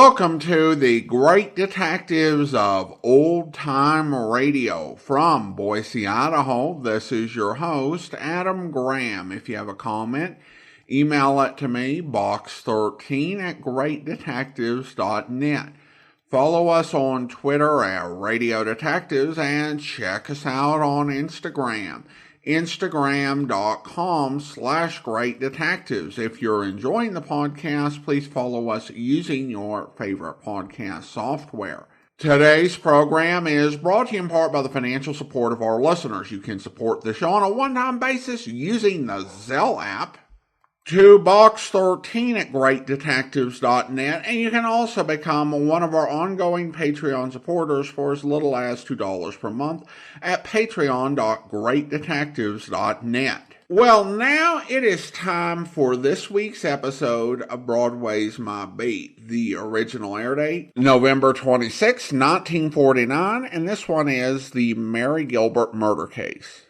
Welcome to the Great Detectives of Old Time Radio from Boise, Idaho. This is your host, Adam Graham. If you have a comment, email it to me, box13@greatdetectives.net. Follow us on Twitter at Radio Detectives and check us out on Instagram. Instagram.com/Great Detectives. If you're enjoying the podcast, please follow us using your favorite podcast software. Today's program is brought to you in part by the financial support of our listeners. You can support the show on a one-time basis using the Zelle app to box13@greatdetectives.net, and you can also become one of our ongoing Patreon supporters for as little as $2 per month at patreon.greatdetectives.net. Well, now it is time for this week's episode of Broadway's My Beat. The original air date, November 26, 1949, and this one is the Mary Gilbert murder case.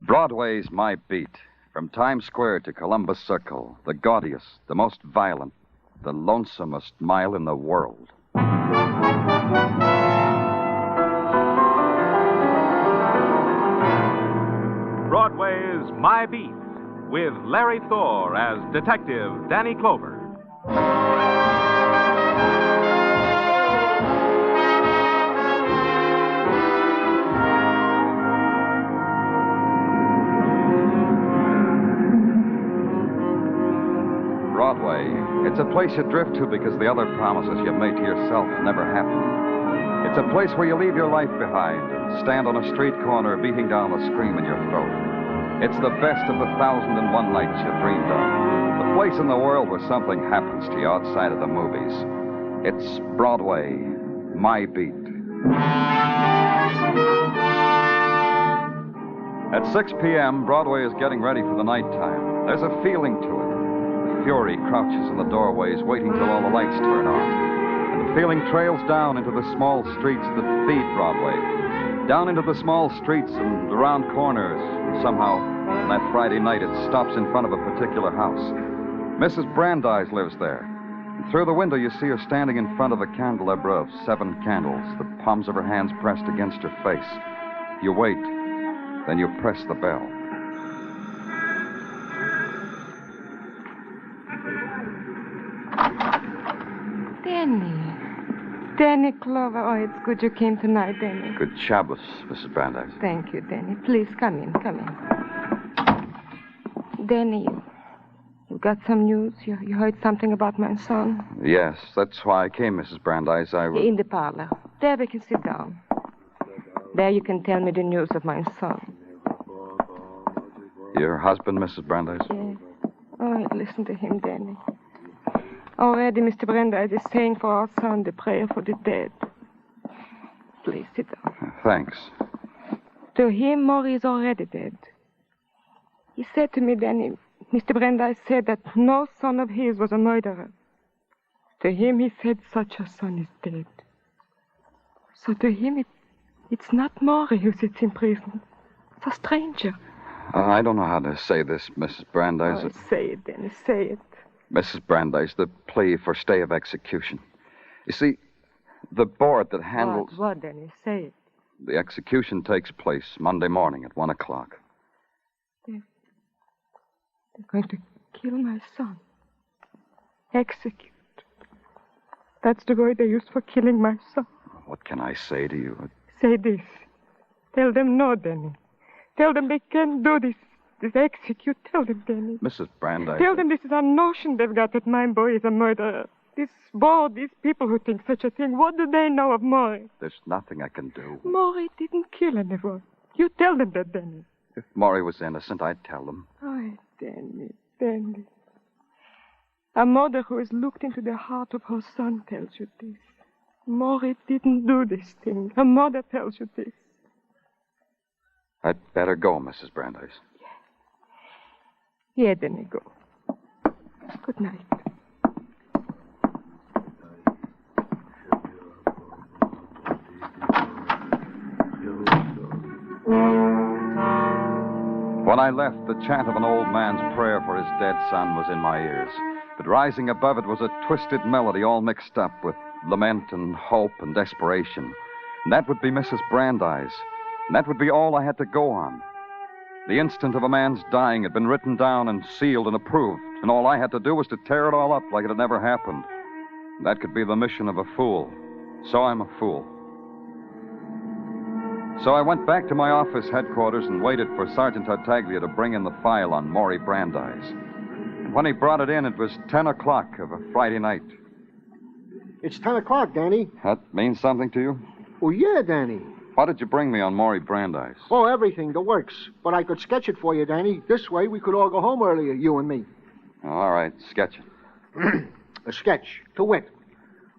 Broadway's My Beat. From Times Square to Columbus Circle, the gaudiest, the most violent, the lonesomest mile in the world. Broadway's My Beat, with Larry Thor as Detective Danny Clover. Broadway. It's a place you drift to because the other promises you've made to yourself never happen. It's a place where you leave your life behind and stand on a street corner beating down the scream in your throat. It's the best of the 1,001 nights you dreamed of. The place in the world where something happens to you outside of the movies. It's Broadway, My Beat. At 6 p.m., Broadway is getting ready for the nighttime. There's a feeling to it. Fury crouches in the doorways, waiting till all the lights turn on. And the feeling trails down into the small streets that feed Broadway. Down into the small streets and around corners. And somehow, on that Friday night, it stops in front of a particular house. Mrs. Brandeis lives there. And through the window, you see her standing in front of a candelabra of 7 candles, the palms of her hands pressed against her face. You wait. Then you press the bell. Danny Clover. Oh, it's good you came tonight, Danny. Good Shabbos, Mrs. Brandeis. Thank you, Danny. Please, come in. Danny, you got some news? You heard something about my son? Yes, that's why I came, Mrs. Brandeis. In the parlor. There we can sit down. There you can tell me the news of my son. Your husband, Mrs. Brandeis? Yes. Oh, listen to him, Danny. Already, Mr. Brandeis is saying for our son the prayer for the dead. Please sit down. Thanks. To him, Maury is already dead. He said to me, Danny, Mr. Brandeis said that no son of his was a murderer. To him, he said such a son is dead. So to him, it's not Maury who sits in prison. It's a stranger. I don't know how to say this, Mrs. Brandeis. Oh, say it, Danny, say it. Mrs. Brandeis, the plea for stay of execution. You see, the board that handles... What, Danny? Say it. The execution takes place Monday morning at 1 o'clock. They're going to kill my son. Execute. That's the word they used for killing my son. What can I say to you? Say this. Tell them no, Danny. Tell them they can't do this. This execute. Tell them, Danny. Mrs. Brandeis... Tell them this is a notion they've got that my boy is a murderer. This board, these people who think such a thing, what do they know of Maury? There's nothing I can do. Maury didn't kill anyone. You tell them that, Danny. If Maury was innocent, I'd tell them. Oh, Danny. A mother who has looked into the heart of her son tells you this. Maury didn't do this thing. Her mother tells you this. I'd better go, Mrs. Brandeis. Yeah, Danny, go. Good night. When I left, the chant of an old man's prayer for his dead son was in my ears. But rising above it was a twisted melody all mixed up with lament and hope and desperation. And that would be Mrs. Brandeis. And that would be all I had to go on. The instant of a man's dying had been written down and sealed and approved, and all I had to do was to tear it all up like it had never happened. And that could be the mission of a fool. So I'm a fool. So I went back to my office headquarters and waited for Sergeant Tartaglia to bring in the file on Maury Brandeis. And when he brought it in, it was 10 o'clock of a Friday night. It's 10 o'clock, Danny. That means something to you? Oh, yeah, Danny. What did you bring me on Maury Brandeis? Oh, everything, the works. But I could sketch it for you, Danny. This way we could all go home earlier, you and me. All right, sketch it. A sketch, to wit.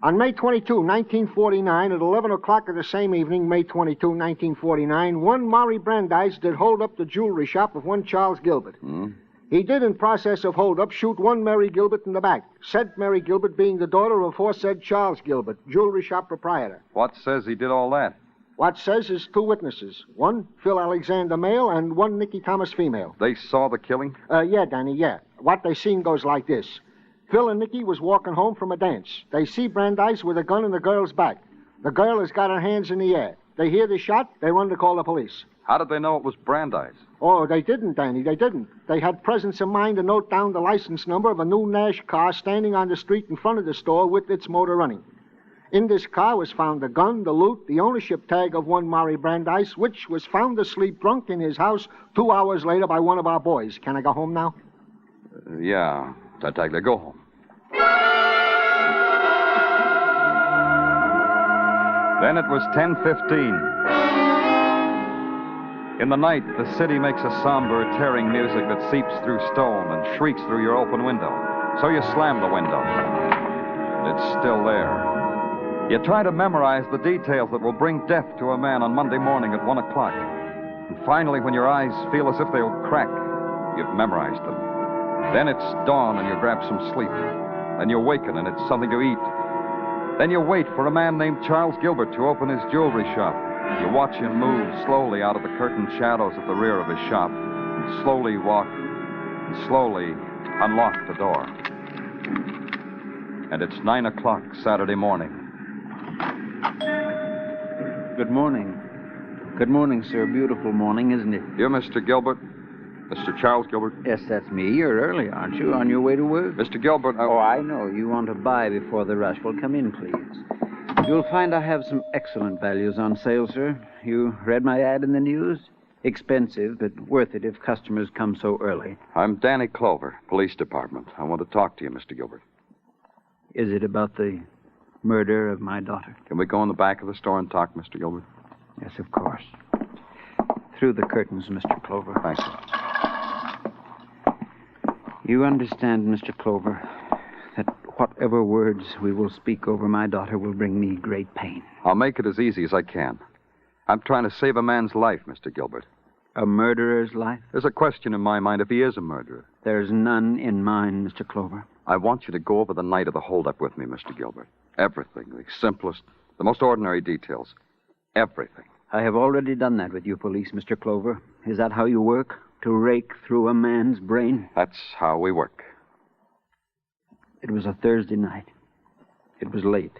On May 22, 1949, at 11 o'clock of the same evening, May 22, 1949, one Maury Brandeis did hold up the jewelry shop of one Charles Gilbert. He did, in process of hold-up, shoot one Mary Gilbert in the back, said Mary Gilbert being the daughter of aforesaid Charles Gilbert, jewelry shop proprietor. What says he did all that? What says is two witnesses. One, Phil Alexander, male, and one, Nicky Thomas, female. They saw the killing? Yeah, Danny, yeah. What they seen goes like this. Phil and Nicky was walking home from a dance. They see Brandeis with a gun in the girl's back. The girl has got her hands in the air. They hear the shot. They run to call the police. How did they know it was Brandeis? Oh, they didn't, Danny. They didn't. They had presence of mind to note down the license number of a new Nash car standing on the street in front of the store with its motor running. In this car was found the gun, the loot, the ownership tag of one Maury Brandeis, which was found asleep drunk in his house 2 hours later by one of our boys. Can I go home now? Yeah. Tartaglia, go home. Then it was 10:15. In the night, the city makes a somber, tearing music that seeps through stone and shrieks through your open window. So you slam the window. It's still there. You try to memorize the details that will bring death to a man on Monday morning at 1 o'clock. And finally, when your eyes feel as if they'll crack, you've memorized them. Then it's dawn and you grab some sleep. Then you awaken and it's something to eat. Then you wait for a man named Charles Gilbert to open his jewelry shop. You watch him move slowly out of the curtained shadows at the rear of his shop, and slowly walk, and slowly unlock the door. And it's 9 o'clock Saturday morning. Good morning. Good morning, sir. Beautiful morning, isn't it? You're Mr. Gilbert? Mr. Charles Gilbert? Yes, that's me. You're early, aren't you? On your way to work? Mr. Gilbert, Oh, I know. You want to buy before the rush. Well, come in, please. You'll find I have some excellent values on sale, sir. You read my ad in the news? Expensive, but worth it if customers come so early. I'm Danny Clover, Police Department. I want to talk to you, Mr. Gilbert. Is it about the murder of my daughter? Can we go in the back of the store and talk, Mr. Gilbert? Yes, of course. Through the curtains, Mr. Clover. Thank you. You understand, Mr. Clover, that whatever words we will speak over my daughter will bring me great pain. I'll make it as easy as I can. I'm trying to save a man's life, Mr. Gilbert. A murderer's life? There's a question in my mind if he is a murderer. There's none in mine, Mr. Clover. I want you to go over the night of the holdup with me, Mr. Gilbert. Everything, the simplest, the most ordinary details. Everything. I have already done that with you, police, Mr. Clover. Is that how you work? To rake through a man's brain? That's how we work. It was a Thursday night. It was late.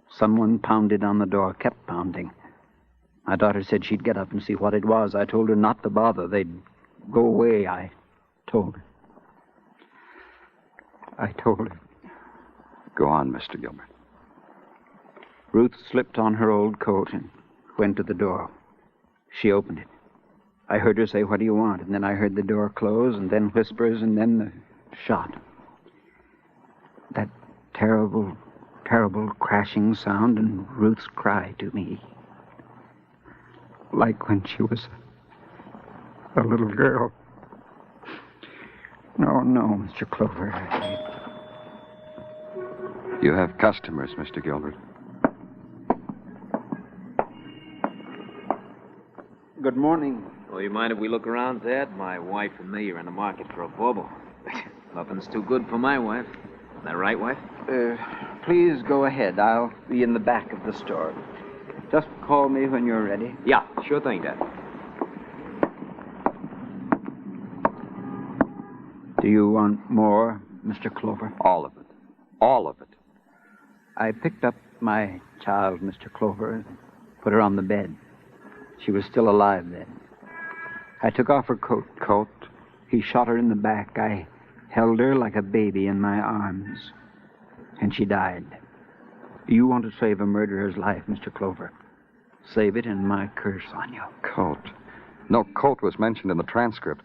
Someone pounded on the door, kept pounding. My daughter said she'd get up and see what it was. I told her not to bother. They'd go away, I told her. I told her. Go on, Mr. Gilbert. Ruth slipped on her old coat and went to the door. She opened it. I heard her say, "What do you want?" And then I heard the door close, and then whispers, and then the shot. That terrible, terrible crashing sound, and Ruth's cry to me. Like when she was a little girl. No, Mr. Clover. You have customers, Mr. Gilbert. Good morning. Well, you mind if we look around, Dad? My wife and me are in the market for a bauble. Nothing's too good for my wife. Isn't that right, wife? Please go ahead. I'll be in the back of the store. Just call me when you're ready. Yeah, sure thing, Dad. Do you want more Mr. Clover. All of it. All of it. I picked up my child, Mr. Clover, and put her on the bed. She was still alive then. I took off her coat. Coat? He shot her in the back. I held her like a baby in my arms. And she died. You want to save a murderer's life, Mr. Clover. Save it and my curse on you. Coat. No coat was mentioned in the transcript.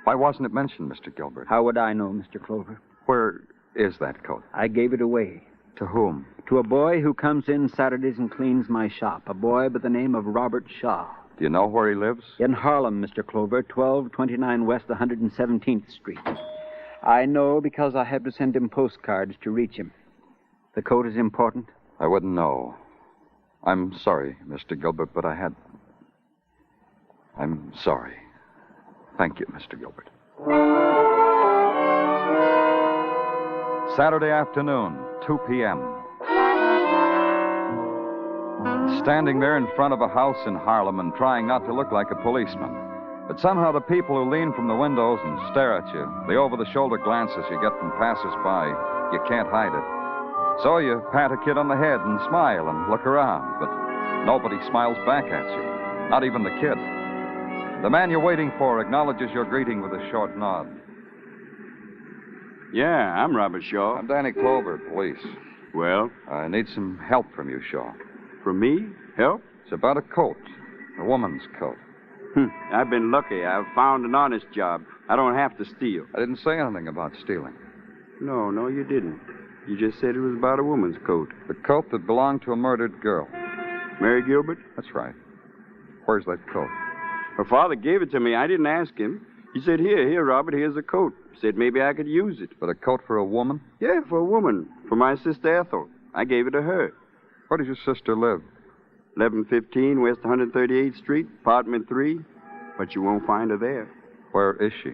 Why wasn't it mentioned, Mr. Gilbert? How would I know, Mr. Clover? Where is that coat? I gave it away. To whom? To a boy who comes in Saturdays and cleans my shop. A boy by the name of Robert Shaw. Do you know where he lives? In Harlem, Mr. Clover, 1229 West 117th Street. I know because I have to send him postcards to reach him. The coat is important? I wouldn't know. I'm sorry, Mr. Gilbert, but I'm sorry. Thank you, Mr. Gilbert. Saturday afternoon, 2 p.m. Standing there in front of a house in Harlem and trying not to look like a policeman. But somehow the people who lean from the windows and stare at you, the over-the-shoulder glances you get from passers-by, you can't hide it. So you pat a kid on the head and smile and look around, but nobody smiles back at you, not even the kid. The man you're waiting for acknowledges your greeting with a short nod. Yeah, I'm Robert Shaw. I'm Danny Clover, police. Well? I need some help from you, Shaw. From me? Help? It's about a coat, a woman's coat. I've been lucky. I've found an honest job. I don't have to steal. I didn't say anything about stealing. No, you didn't. You just said it was about a woman's coat. The coat that belonged to a murdered girl. Mary Gilbert? That's right. Where's that coat? Her father gave it to me. I didn't ask him. He said, here, Robert, here's a coat. Said maybe I could use it. But a coat for a woman? Yeah, for a woman. For my sister Ethel. I gave it to her. Where does your sister live? 1115 West 138th Street, apartment 3. But you won't find her there. Where is she?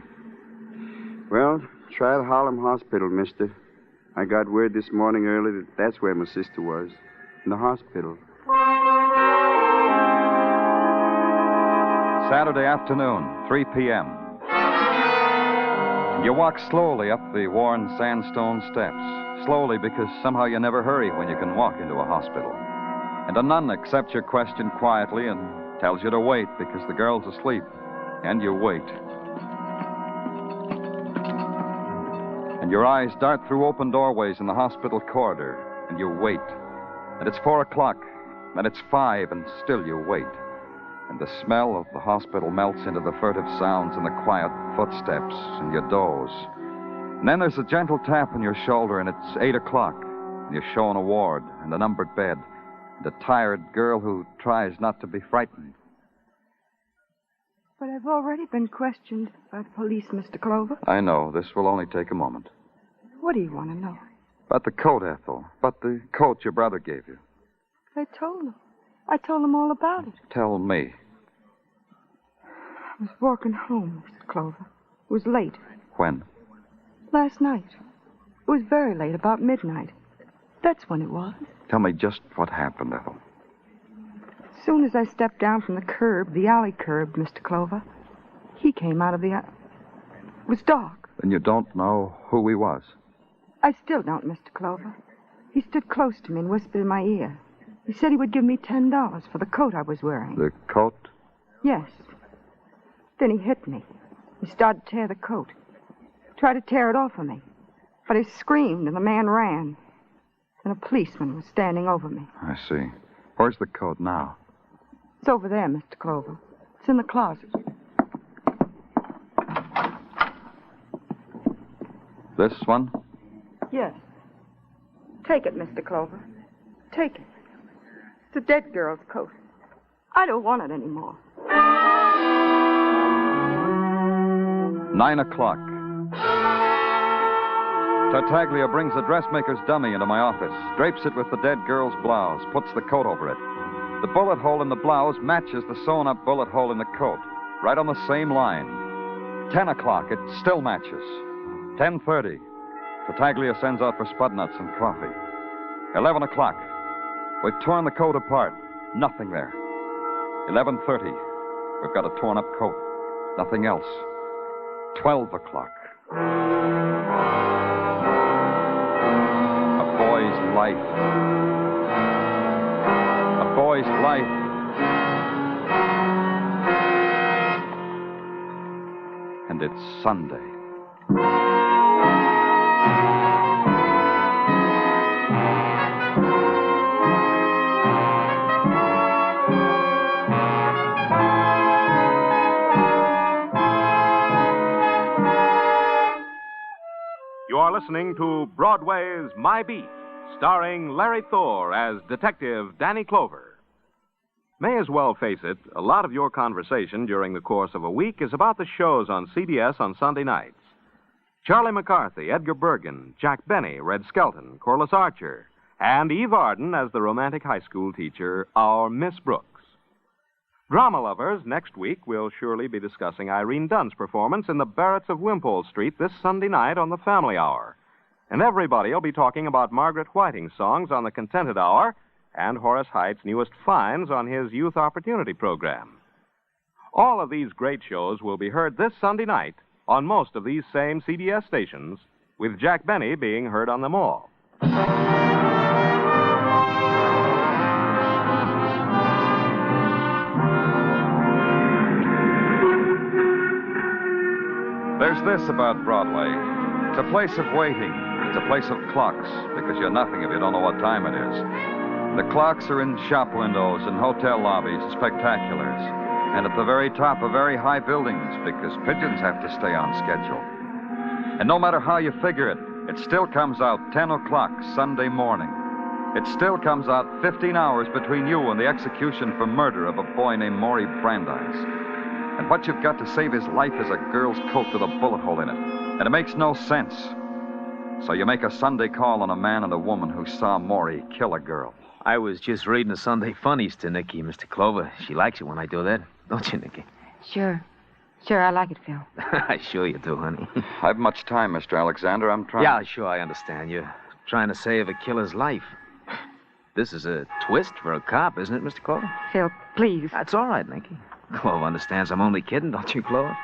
Well, try the Harlem Hospital, mister. I got word this morning early that that's where my sister was. In the hospital. Saturday afternoon, 3 p.m. You walk slowly up the worn sandstone steps. Slowly because somehow you never hurry when you can walk into a hospital. And a nun accepts your question quietly and tells you to wait because the girl's asleep. And you wait. And your eyes dart through open doorways in the hospital corridor. And you wait. And it's 4 o'clock. Then it's 5, and still you wait. And the smell of the hospital melts into the furtive sounds and the quiet footsteps, and you doze. And then there's a gentle tap on your shoulder, and it's 8 o'clock. And you're shown a ward and a numbered bed. And a tired girl who tries not to be frightened. But I've already been questioned by the police, Mr. Clover. I know. This will only take a moment. What do you want to know? About the coat, Ethel. About the coat your brother gave you. I told him. I told him all about it. Tell me. I was walking home, Mr. Clover. It was late. When? Last night. It was very late, about midnight. That's when it was. Tell me just what happened, Ethel. As soon as I stepped down from the curb, the alley curb, Mr. Clover, he came out of the alley. It was dark. Then you don't know who he was? I still don't, Mr. Clover. He stood close to me and whispered in my ear. He said he would give me $10 for the coat I was wearing. The coat? Yes. Then he hit me. He started to tear the coat. Tried to tear it off of me. But I screamed and the man ran. And a policeman was standing over me. I see. Where's the coat now? It's over there, Mr. Clover. It's in the closet. This one? Yes. Take it, Mr. Clover. Take it. It's a dead girl's coat. I don't want it anymore. 9 o'clock. Tartaglia brings a dressmaker's dummy into my office, drapes it with the dead girl's blouse, puts the coat over it. The bullet hole in the blouse matches the sewn-up bullet hole in the coat, right on the same line. 10 o'clock, it still matches. 10:30, Tartaglia sends out for spud nuts and coffee. 11 o'clock, we've torn the coat apart. Nothing there. 11:30, we've got a torn-up coat. Nothing else. 12 o'clock. life. A boy's life. And it's Sunday. You are listening to Broadway's My Beat, starring Larry Thor as Detective Danny Clover. May as well face it, a lot of your conversation during the course of a week is about the shows on CBS on Sunday nights. Charlie McCarthy, Edgar Bergen, Jack Benny, Red Skelton, Corliss Archer, and Eve Arden as the romantic high school teacher, our Miss Brooks. Drama lovers, next week we'll surely be discussing Irene Dunn's performance in the Barretts of Wimpole Street this Sunday night on the Family Hour. And everybody will be talking about Margaret Whiting's songs on the Contented Hour and Horace Height's newest finds on his Youth Opportunity program. All of these great shows will be heard this Sunday night on most of these same CBS stations, with Jack Benny being heard on them all. There's this about Broadway. It's a place of waiting. It's a place of clocks, because you're nothing if you don't know what time it is. The clocks are in shop windows and hotel lobbies, spectaculars. And at the very top of very high buildings, because pigeons have to stay on schedule. And no matter how you figure it, it still comes out 10 o'clock Sunday morning. It still comes out 15 hours between you and the execution for murder of a boy named Maury Brandeis. And what you've got to save his life is a girl's coat with a bullet hole in it. And it makes no sense. So you make a Sunday call on a man and a woman who saw Maury kill a girl. I was just reading the Sunday funnies to Nicky, Mr. Clover. She likes it when I do that. Don't you, Nicky? Sure, I like it, Phil. Sure you do, honey. I've much time, Mr. Alexander. I'm trying... Yeah, sure, I understand. You're trying to save a killer's life. This is a twist for a cop, isn't it, Mr. Clover? Phil, please. That's all right, Nicky. Clover understands I'm only kidding, don't you, Clover?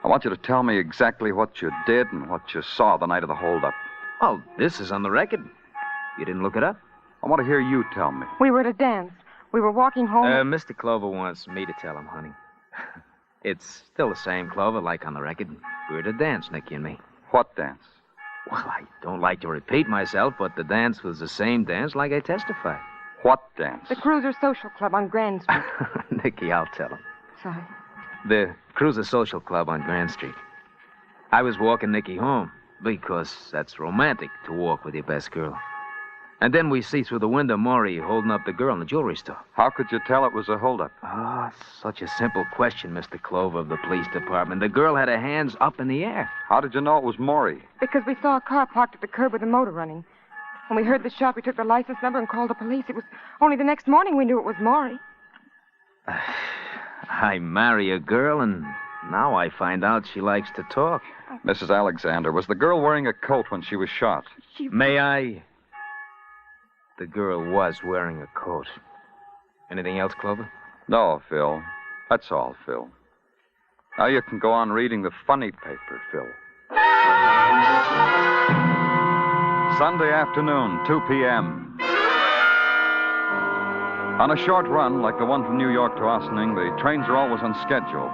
I want you to tell me exactly what you did and what you saw the night of the holdup. Well, this is on the record. You didn't look it up? I want to hear you tell me. We were at a dance. We were walking home. Mr. Clover wants me to tell him, honey. It's still the same, Clover, like on the record. We were at a dance, Nicky and me. What dance? Well, I don't like to repeat myself, but the dance was the same dance like I testified. What dance? The Cruiser Social Club on Grand Street. Nicky, I'll tell him. Sorry. The Cruiser Social Club on Grand Street. I was walking Nicky home, because that's romantic to walk with your best girl. And then we see through the window Maury holding up the girl in the jewelry store. How could you tell it was a holdup? Oh, such a simple question, Mr. Clover of the police department. The girl had her hands up in the air. How did you know it was Maury? Because we saw a car parked at the curb with a motor running. When we heard the shot, we took the license number and called the police. It was only the next morning we knew it was Maury. I marry a girl, and now I find out she likes to talk. Mrs. Alexander, was the girl wearing a coat when she was shot? May I? The girl was wearing a coat. Anything else, Clover? No, Phil. That's all, Phil. Now you can go on reading the funny paper, Phil. Sunday afternoon, 2 p.m. On a short run, like the one from New York to Ossining, the trains are always on schedule.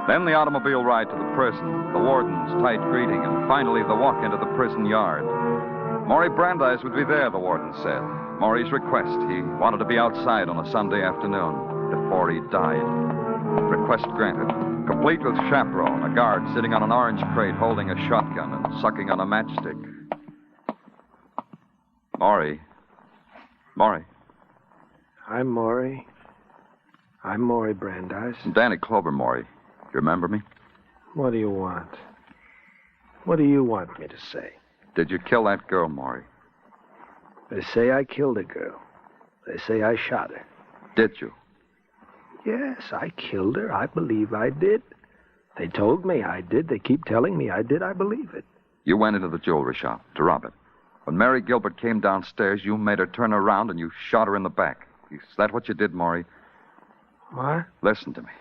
Then the automobile ride to the prison, the warden's tight greeting, and finally the walk into the prison yard. Maury Brandeis would be there, the warden said. Maury's request. He wanted to be outside on a Sunday afternoon before he died. Request granted. Complete with chaperone, a guard sitting on an orange crate holding a shotgun and sucking on a matchstick. Maury. I'm Maury. I'm Maury Brandeis. Danny Clover, Maury. You remember me? What do you want? What do you want me to say? Did you kill that girl, Maury? They say I killed a girl. They say I shot her. Did you? Yes, I killed her. I believe I did. They told me I did. They keep telling me I did. I believe it. You went into the jewelry shop to rob it. When Mary Gilbert came downstairs, you made her turn around and you shot her in the back. Is that what you did, Maury? What? Listen to me.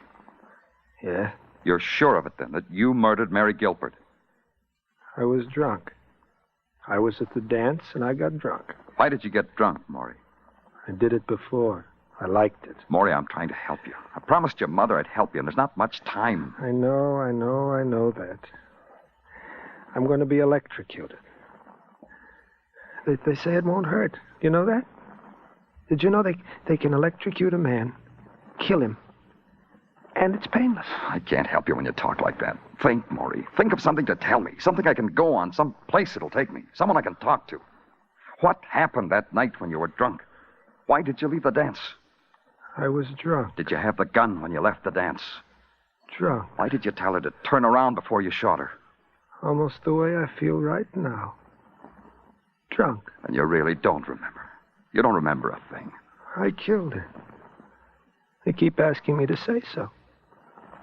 Yeah? You're sure of it, then, that you murdered Mary Gilbert? I was drunk. I was at the dance, and I got drunk. Why did you get drunk, Maury? I did it before. I liked it. Maury, I'm trying to help you. I promised your mother I'd help you, and there's not much time. I know that. I'm going to be electrocuted. They say it won't hurt. You know that? Did you know they can electrocute a man, kill him, and it's painless? I can't help you when you talk like that. Think, Maury. Think of something to tell me. Something I can go on. Some place it'll take me. Someone I can talk to. What happened that night when you were drunk? Why did you leave the dance? I was drunk. Did you have the gun when you left the dance? Drunk. Why did you tell her to turn around before you shot her? Almost the way I feel right now. Drunk. And you really don't remember. You don't remember a thing. I killed her. They keep asking me to say so.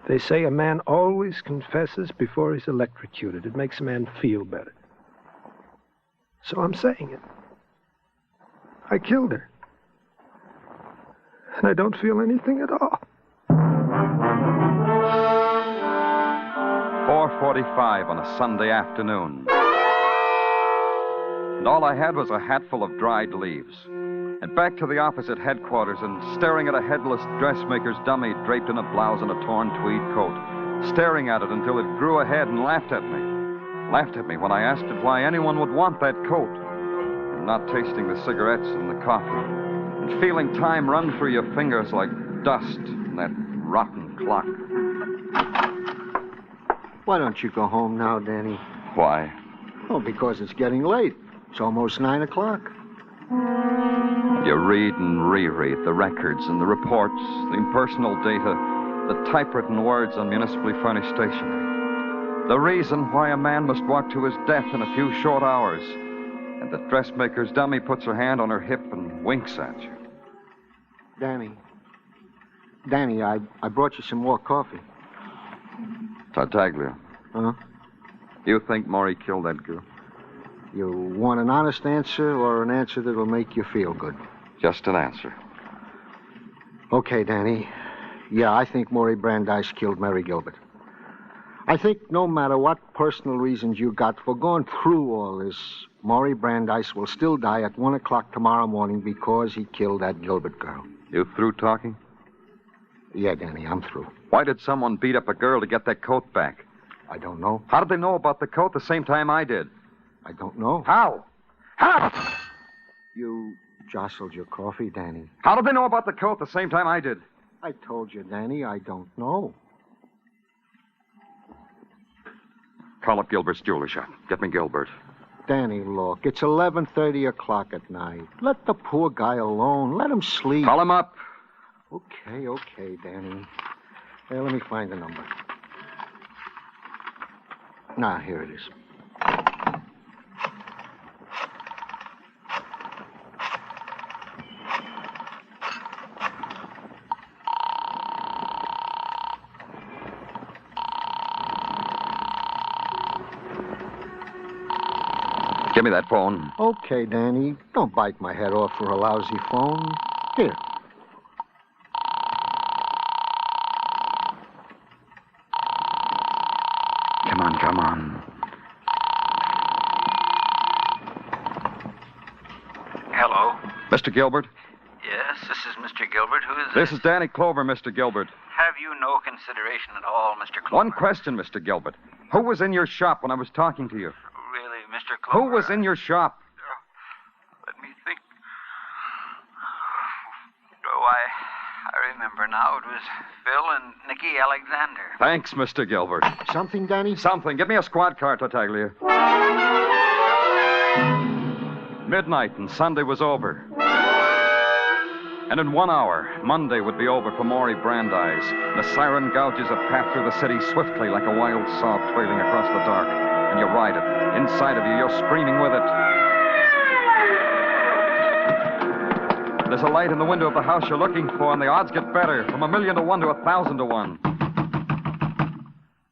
They say a man always confesses before he's electrocuted. It makes a man feel better. So I'm saying it. I killed her. And I don't feel anything at all. 4:45 on a Sunday afternoon. And all I had was a hatful of dried leaves. And back to the office at headquarters and staring at a headless dressmaker's dummy draped in a blouse and a torn tweed coat. Staring at it until it grew ahead and laughed at me. Laughed at me when I asked it why anyone would want that coat. And not tasting the cigarettes and the coffee. And feeling time run through your fingers like dust in that rotten clock. Why don't you go home now, Danny? Why? Oh, because it's getting late. It's almost 9 o'clock. You read and reread the records and the reports, the impersonal data, the typewritten words on municipally furnished stationery. The reason why a man must walk to his death in a few short hours. And the dressmaker's dummy puts her hand on her hip and winks at you. Danny, I brought you some more coffee. Tartaglia. Huh? You think Maury killed that girl? You want an honest answer or an answer that will make you feel good? Just an answer. Okay, Danny. Yeah, I think Maury Brandeis killed Mary Gilbert. I think no matter what personal reasons you got for going through all this, Maury Brandeis will still die at 1 o'clock tomorrow morning because he killed that Gilbert girl. You through talking? Yeah, Danny, I'm through. Why did someone beat up a girl to get that coat back? I don't know. How did they know about the coat the same time I did? I don't know. How? How? You jostled your coffee, Danny. How did they know about the coat the same time I did? I told you, Danny, I don't know. Call up Gilbert's jewelry shop. Get me Gilbert. Danny, look, it's 11:30 o'clock at night. Let the poor guy alone. Let him sleep. Call him up. Okay, Danny. Hey, let me find the number. Now, here it is. Give me that phone. Okay, Danny. Don't bite my head off for a lousy phone. Here. Come on. Hello? Mr. Gilbert? Yes, this is Mr. Gilbert. Who is This is Danny Clover, Mr. Gilbert. Have you no consideration at all, Mr. Clover? One question, Mr. Gilbert. Who was in your shop when I was talking to you? Really, Mr. Clover? Who was in your shop? Let me think. Oh, I remember now. It was Phil and Nicky Alexander. Thanks, Mr. Gilbert. Something, Danny? Something. Give me a squad car, Tartaglia. Midnight and Sunday was over. And in 1 hour, Monday would be over for Maury Brandeis. The siren gouges a path through the city swiftly like a wild saw trailing across the dark. And you ride it. Inside of you, you're screaming with it. There's a light in the window of the house you're looking for, and the odds get better, from 1,000,000 to 1 to 1,000 to 1.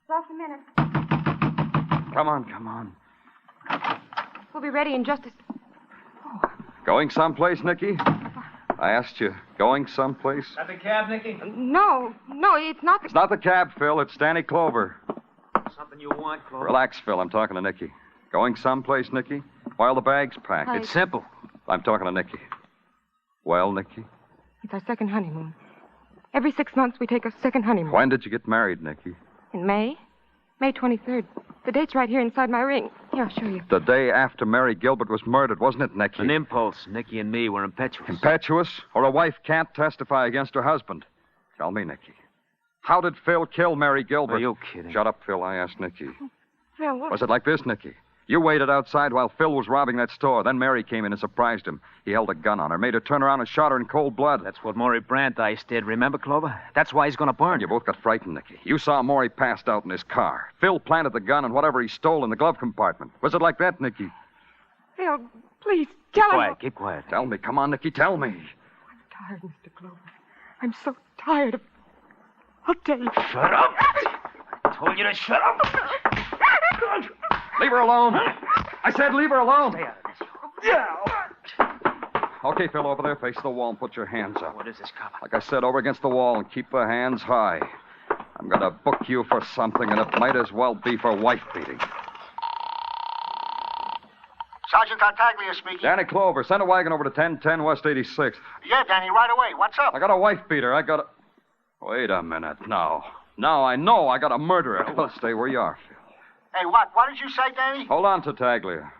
Just a minute. Come on. We'll be ready in just a... Going someplace, Nicky? I asked you, going someplace? Got the cab, Nicky? No, it's not the... It's not the cab, Phil. It's Danny Clover. Something you want, Clover? Relax, Phil. I'm talking to Nicky. Going someplace, Nicky? While the bag's packed. It's simple. I'm talking to Nicky. Well, Nicky? It's our second honeymoon. Every 6 months we take a second honeymoon. When did you get married, Nicky? In May. May 23rd. The date's right here inside my ring. Here, I'll show you. The day after Mary Gilbert was murdered, wasn't it, Nicky? An impulse. Nicky and me were impetuous. Impetuous? Or a wife can't testify against her husband? Tell me, Nicky. How did Phil kill Mary Gilbert? Are you kidding? Shut up, Phil. I asked Nicky. Phil, what? Was it like this, Nicky? You waited outside while Phil was robbing that store. Then Mary came in and surprised him. He held a gun on her, made her turn around and shot her in cold blood. That's what Maury Brandeis did. Remember, Clover? That's why he's going to burn. You both got frightened, Nicky. You saw Maury passed out in his car. Phil planted the gun and whatever he stole in the glove compartment. Was it like that, Nicky? Phil, please, tell him. Keep quiet. Tell me. Come on, Nicky, tell me. I'm tired, Mr. Clover. I'm so tired of... I'll tell you. Shut up. I told you to shut up. Leave her alone. I said leave her alone. Stay out of this. Yeah. Okay, Phil, over there, face the wall and put your hands up. What is this, cop? Like I said, over against the wall and keep the hands high. I'm going to book you for something, and it might as well be for wife beating. Sergeant Tartaglia speaking. Danny Clover, send a wagon over to 1010 West 86th. Yeah, Danny, right away. What's up? I got a wife beater. Wait a minute. Now I know I got a murderer. Well, stay where you are, Phil. Hey, what? What did you say, Danny? Hold on, Tartaglia.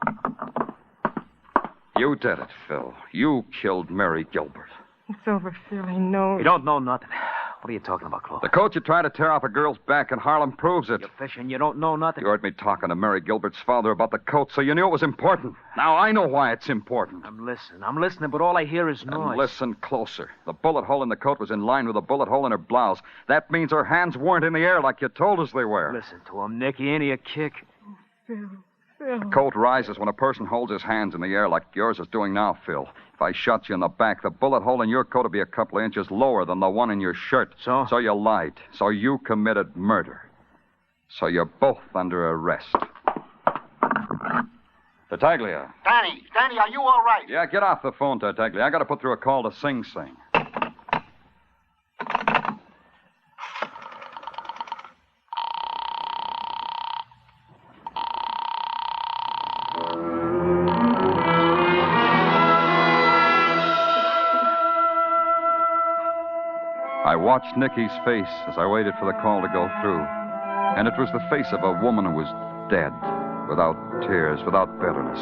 You did it, Phil. You killed Mary Gilbert. It's over, Phil. I know. You don't know nothing. What are you talking about, Clover? The coat you tried to tear off a girl's back in Harlem proves it. You're fishing. You don't know nothing. You heard me talking to Mary Gilbert's father about the coat, so you knew it was important. Now I know why it's important. I'm listening, but all I hear is noise. And listen closer. The bullet hole in the coat was in line with the bullet hole in her blouse. That means her hands weren't in the air like you told us they were. Listen to him, Nicky. Ain't he a kick? Phil. The coat rises when a person holds his hands in the air like yours is doing now, Phil. If I shot you in the back, the bullet hole in your coat would be a couple of inches lower than the one in your shirt. So? So you lied. So you committed murder. So you're both under arrest. Tartaglia. Danny, are you all right? Yeah, get off the phone, Tartaglia. I got to put through a call to Sing Sing. I watched Nicky's face as I waited for the call to go through. And it was the face of a woman who was dead, without tears, without bitterness.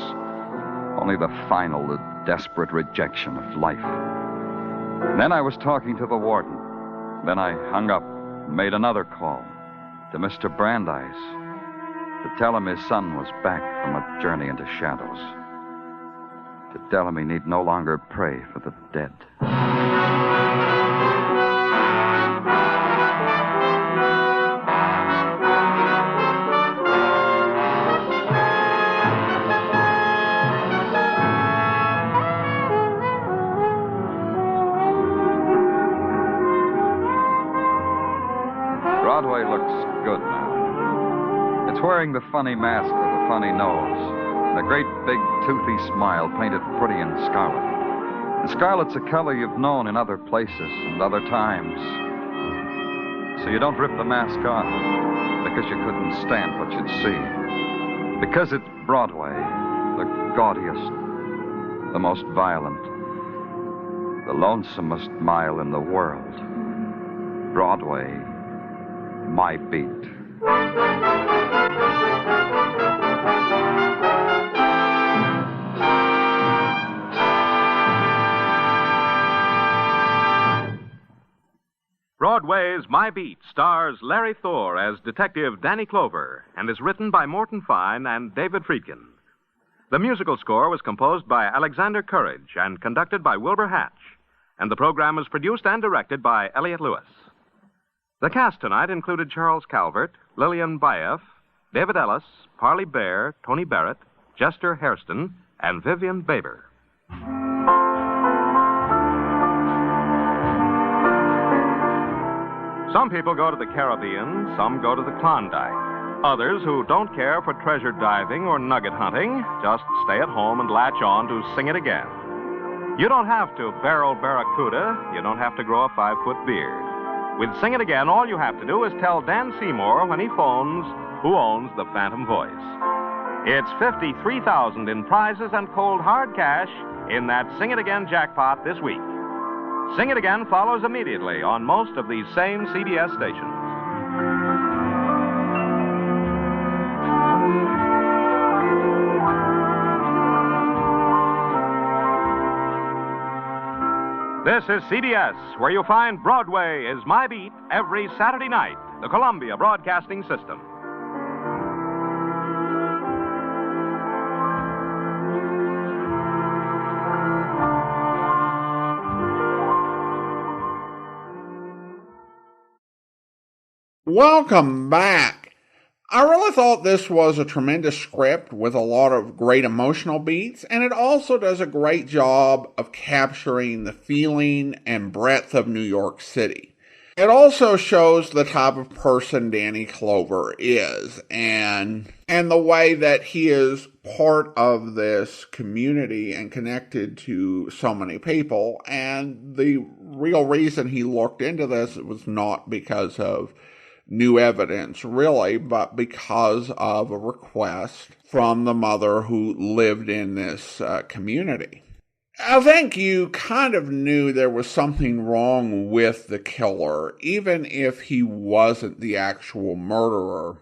Only the final, the desperate rejection of life. And then I was talking to the warden. Then I hung up and made another call to Mr. Brandeis to tell him his son was back from a journey into shadows. To tell him he need no longer pray for the dead. Broadway looks good now. It's wearing the funny mask with the funny nose, and a great big toothy smile painted pretty in scarlet. And scarlet's a color you've known in other places and other times. So you don't rip the mask off because you couldn't stand what you'd see. Because it's Broadway, the gaudiest, the most violent, the lonesomest mile in the world. Broadway, my beat. Broadway's My Beat stars Larry Thor as Detective Danny Clover and is written by Morton Fine and David Friedkin. The musical score was composed by Alexander Courage and conducted by Wilbur Hatch, and the program was produced and directed by Elliott Lewis. The cast tonight included Charles Calvert, Lillian Buyeff, David Ellis, Parley Baer, Tony Barrett, Jester Hairston, and Vivian Baer. Some people go to the Caribbean, some go to the Klondike. Others who don't care for treasure diving or nugget hunting just stay at home and latch on to Sing It Again. You don't have to barrel barracuda. You don't have to grow a 5-foot beard. With Sing It Again, all you have to do is tell Dan Seymour when he phones who owns the Phantom Voice. It's $53,000 in prizes and cold hard cash in that Sing It Again jackpot this week. Sing It Again follows immediately on most of these same CBS stations. This is CBS, where you'll find Broadway is My Beat every Saturday night, the Columbia Broadcasting System. Welcome back. I really thought this was a tremendous script with a lot of great emotional beats, and it also does a great job of capturing the feeling and breadth of New York City. It also shows the type of person Danny Clover is, and the way that he is part of this community and connected to so many people. And the real reason he looked into this was not because of new evidence, really, but because of a request from the mother who lived in this community. I think you kind of knew there was something wrong with the killer, even if he wasn't the actual murderer,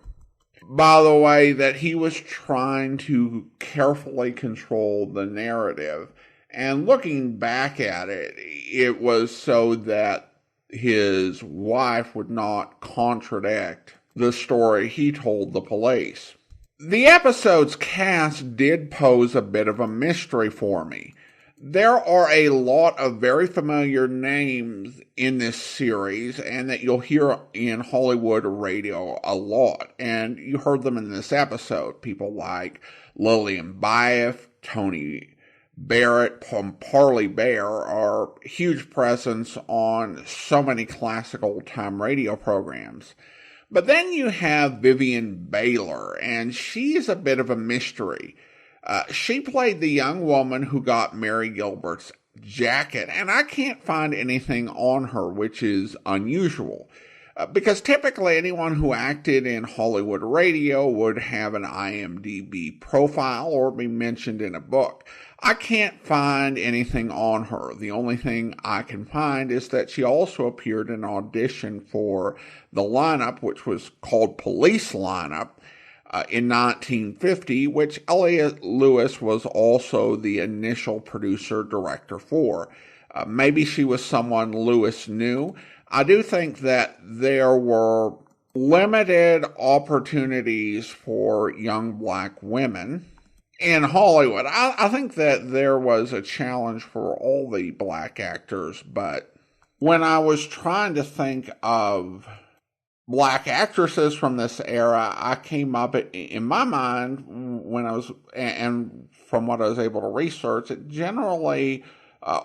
by the way that he was trying to carefully control the narrative. And looking back at it, it was so that his wife would not contradict the story he told the police. The episode's cast did pose a bit of a mystery for me. There are a lot of very familiar names in this series, and that you'll hear in Hollywood radio a lot. And you heard them in this episode. People like Lillian, Buyeff, Tony Barrett from Parley, Baer are huge presence on so many classic old-time radio programs. But then you have Vivian Baylor, and she's a bit of a mystery. She played the young woman who got Mary Gilbert's jacket, and I can't find anything on her, which is unusual. Because typically anyone who acted in Hollywood radio would have an IMDb profile or be mentioned in a book. I can't find anything on her. The only thing I can find is that she also appeared in an audition for the lineup, which was called Police Lineup, in 1950, which Elliot Lewis was also the initial producer-director for. Maybe she was someone Lewis knew. I do think that there were limited opportunities for young black women in Hollywood. I think that there was a challenge for all the black actors, but when I was trying to think of black actresses from this era, I came up in my mind when I was, and from what I was able to research, it generally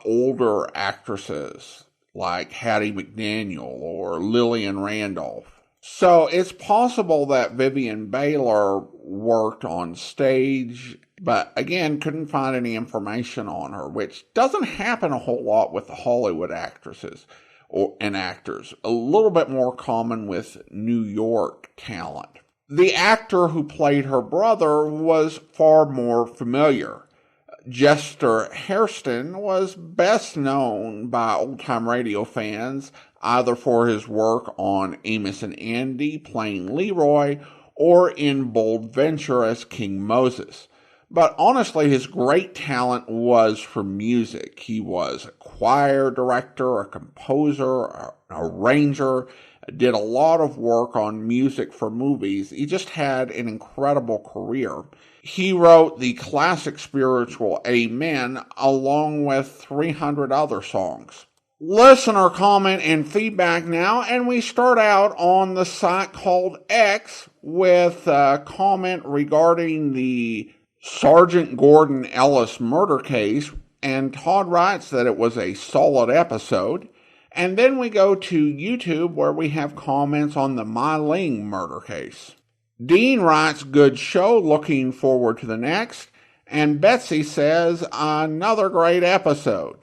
older actresses like Hattie McDaniel or Lillian Randolph. So it's possible that Vivian Baylor worked on stage, but again, couldn't find any information on her, which doesn't happen a whole lot with the Hollywood actresses and actors. A little bit more common with New York talent. The actor who played her brother was far more familiar. Jester Hairston was best known by old-time radio fans either for his work on Amos and Andy playing Leroy or in Bold Venture as King Moses. But honestly, his great talent was for music. He was a choir director, a composer, an arranger, did a lot of work on music for movies. He just had an incredible career. He wrote the classic spiritual Amen, along with 300 other songs. Listener comment and feedback now, and we start out on the site called X with a comment regarding the Sergeant Gordon Ellis murder case, and Todd writes that it was a solid episode. And then we go to YouTube where we have comments on the Mai Ling murder case. Dean writes, good show, looking forward to the next. And Betsy says, another great episode.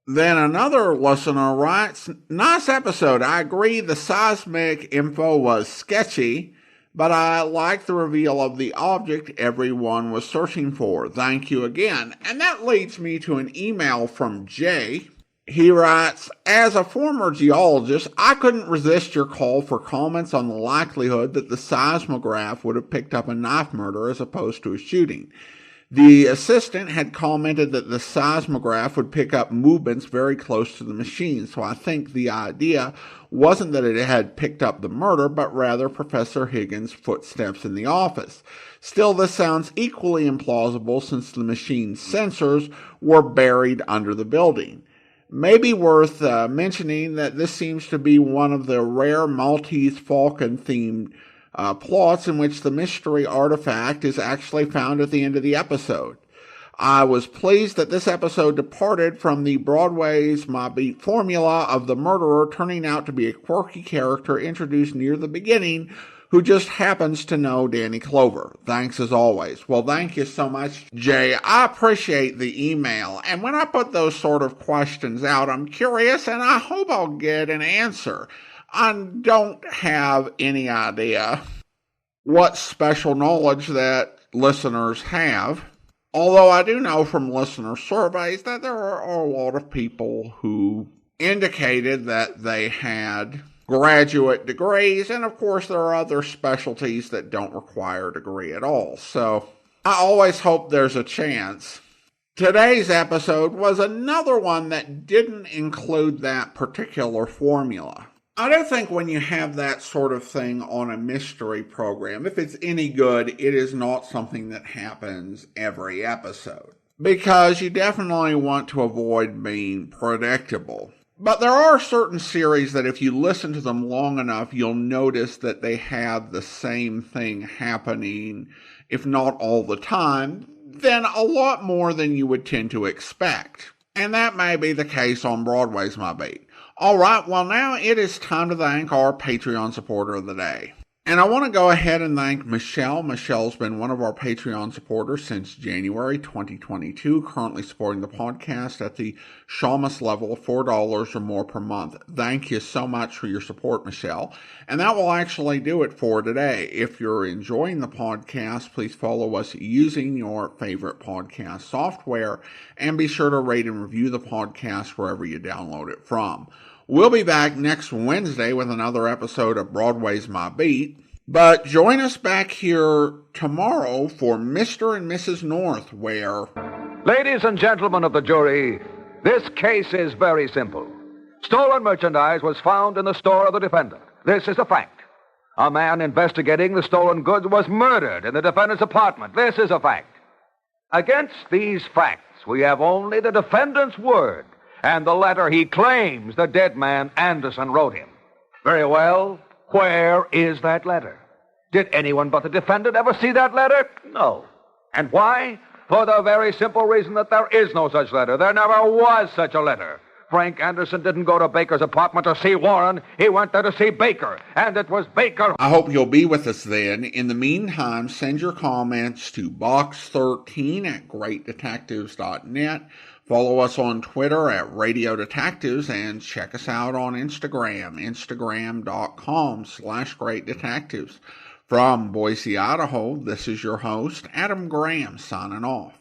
Then another listener writes, nice episode. I agree the seismic info was sketchy. but I like the reveal of the object everyone was searching for. Thank you again. And that leads me to an email from Jay. He writes, as a former geologist, I couldn't resist your call for comments on the likelihood that the seismograph would have picked up a knife murder as opposed to a shooting. The assistant had commented that the seismograph would pick up movements very close to the machine, so I think the idea wasn't that it had picked up the murder, but rather Professor Higgins' footsteps in the office. Still, this sounds equally implausible since the machine's sensors were buried under the building. Maybe worth mentioning that this seems to be one of the rare Maltese Falcon-themed plots in which the mystery artifact is actually found at the end of the episode. I was pleased that this episode departed from the Broadway's My Beat formula of the murderer turning out to be a quirky character introduced near the beginning who just happens to know Danny Clover. Thanks as always. Well, thank you so much, Jay. I appreciate the email. And when I put those sort of questions out, I'm curious and I hope I'll get an answer. I don't have any idea what special knowledge that listeners have. Although I do know from listener surveys that there are a lot of people who indicated that they had graduate degrees, and of course there are other specialties that don't require a degree at all. So I always hope there's a chance. Today's episode was another one that didn't include that particular formula. I do think when you have that sort of thing on a mystery program, if it's any good, it is not something that happens every episode, because you definitely want to avoid being predictable. But there are certain series that if you listen to them long enough, you'll notice that they have the same thing happening, if not all the time, then a lot more than you would tend to expect. And that may be the case on Broadway's My Beat. All right, well now it is time to thank our Patreon supporter of the day. And I want to go ahead and thank Michelle. Michelle's been one of our Patreon supporters since January 2022, currently supporting the podcast at the Shamus level of $4 or more per month. Thank you so much for your support, Michelle. And that will actually do it for today. If you're enjoying the podcast, please follow us using your favorite podcast software, and be sure to rate and review the podcast wherever you download it from. We'll be back next Wednesday with another episode of Broadway's My Beat, but join us back here tomorrow for Mr. and Mrs. North, where... Ladies and gentlemen of the jury, this case is very simple. Stolen merchandise was found in the store of the defendant. This is a fact. A man investigating the stolen goods was murdered in the defendant's apartment. This is a fact. Against these facts, we have only the defendant's word and the letter he claims the dead man Anderson wrote him. Very well, where is that letter? Did anyone but the defendant ever see that letter? No. And why? For the very simple reason that there is no such letter. There never was such a letter. Frank Anderson didn't go to Baker's apartment to see Warren. He went there to see Baker, and it was Baker. I hope you'll be with us then. In the meantime, send your comments to box13@greatdetectives.net. Follow us on Twitter at Radio Detectives, and check us out on Instagram, instagram.com/greatdetectives. From Boise, Idaho, this is your host, Adam Graham, signing off.